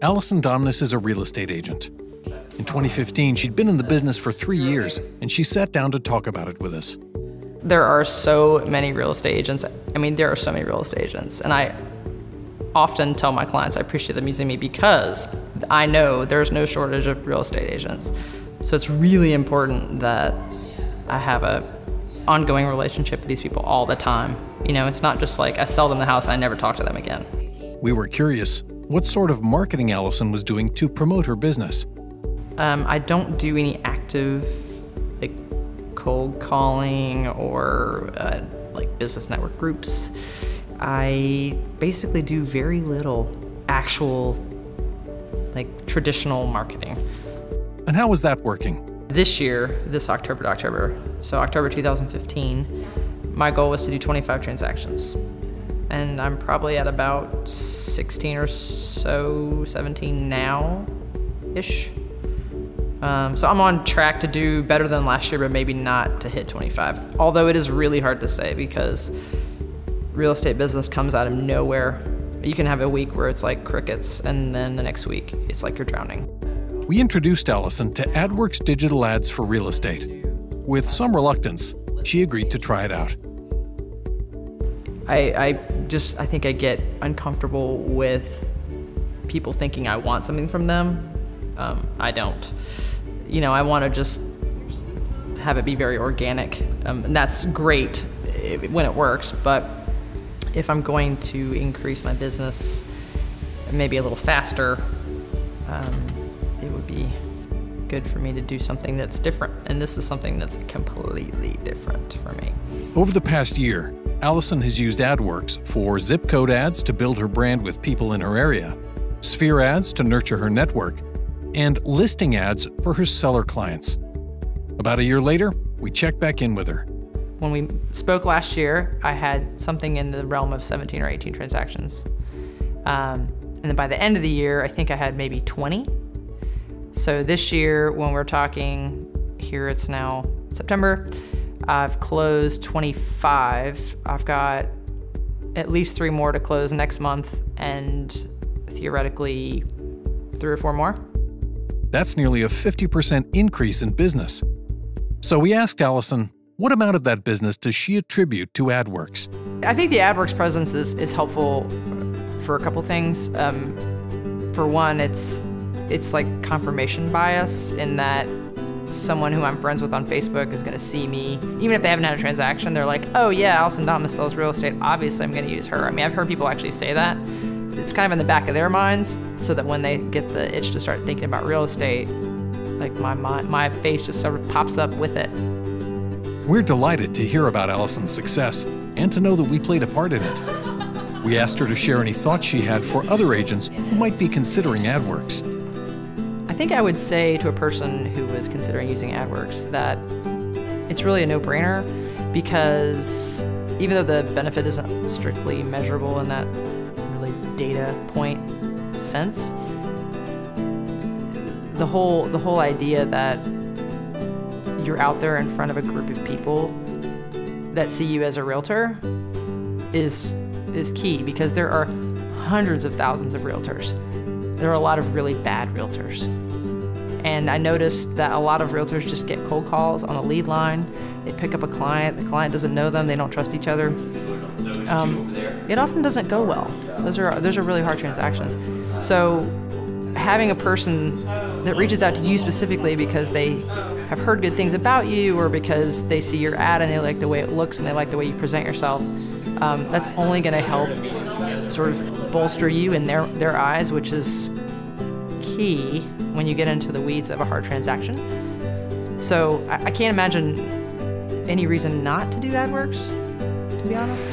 Alison Domnas is a real estate agent. In 2015, she'd been in the business for 3 years, and she sat down to talk about it with us. There are so many real estate agents. I mean, there are so many real estate agents, and I often tell my clients I appreciate them using me because I know there's no shortage of real estate agents. So it's really important that I have a ongoing relationship with these people all the time. You know, it's not just like I sell them the house and I never talk to them again. We were curious what sort of marketing Alison was doing to promote her business. I don't do any active like cold calling or like business network groups. I basically do very little actual like traditional marketing. And how was that working? This year, this October to October, so October 2015, my goal was to do 25 transactions. And I'm probably at about 16 or so, 17 now-ish. So I'm on track to do better than last year, but maybe not to hit 25. Although it is really hard to say because real estate business comes out of nowhere. You can have a week where it's like crickets, and then the next week, it's like you're drowning. We introduced Alison to Adwerx digital ads for real estate. With some reluctance, she agreed to try it out. I think I get uncomfortable with people thinking I want something from them. I don't. You know, I want to just have it be very organic. And that's great when it works, but if I'm going to increase my business maybe a little faster, it would be good for me to do something that's different. And this is something that's completely different for me. Over the past year, Alison has used Adwerx for zip code ads to build her brand with people in her area, sphere ads to nurture her network, and listing ads for her seller clients. About a year later, we checked back in with her. When we spoke last year, I had something in the realm of 17 or 18 transactions. And then by the end of the year, I think I had maybe 20. So this year, when we're talking here, it's now September, I've closed 25. I've got at least 3 more to close next month and theoretically 3 or 4 more. That's nearly a 50% increase in business. So we asked Alison, what amount of that business does she attribute to Adwerx? I think the Adwerx presence is helpful for a couple things. For one, it's like confirmation bias in that someone who I'm friends with on Facebook is gonna see me, even if they haven't had a transaction, they're like, oh yeah, Alison Domnas sells real estate, obviously I'm gonna use her. I mean, I've heard people actually say that. It's kind of in the back of their minds, so that when they get the itch to start thinking about real estate, like my face just sort of pops up with it. We're delighted to hear about Alison's success and to know that we played a part in it. We asked her to share any thoughts she had for other agents who might be considering Adwerx. I think I would say to a person who was considering using Adwerx that it's really a no-brainer, because even though the benefit isn't strictly measurable in that really data point sense, the whole idea that you're out there in front of a group of people that see you as a realtor is key, because there are hundreds of thousands of realtors. There are a lot of really bad realtors. And I noticed that a lot of realtors just get cold calls on a lead line. They pick up a client, the client doesn't know them, they don't trust each other. It often doesn't go well. Those are really hard transactions. So having a person that reaches out to you specifically because they have heard good things about you, or because they see your ad and they like the way it looks and they like the way you present yourself, that's only gonna help sort of bolster you in their eyes, which is key when you get into the weeds of a hard transaction. So I can't imagine any reason not to do Adwerx, to be honest.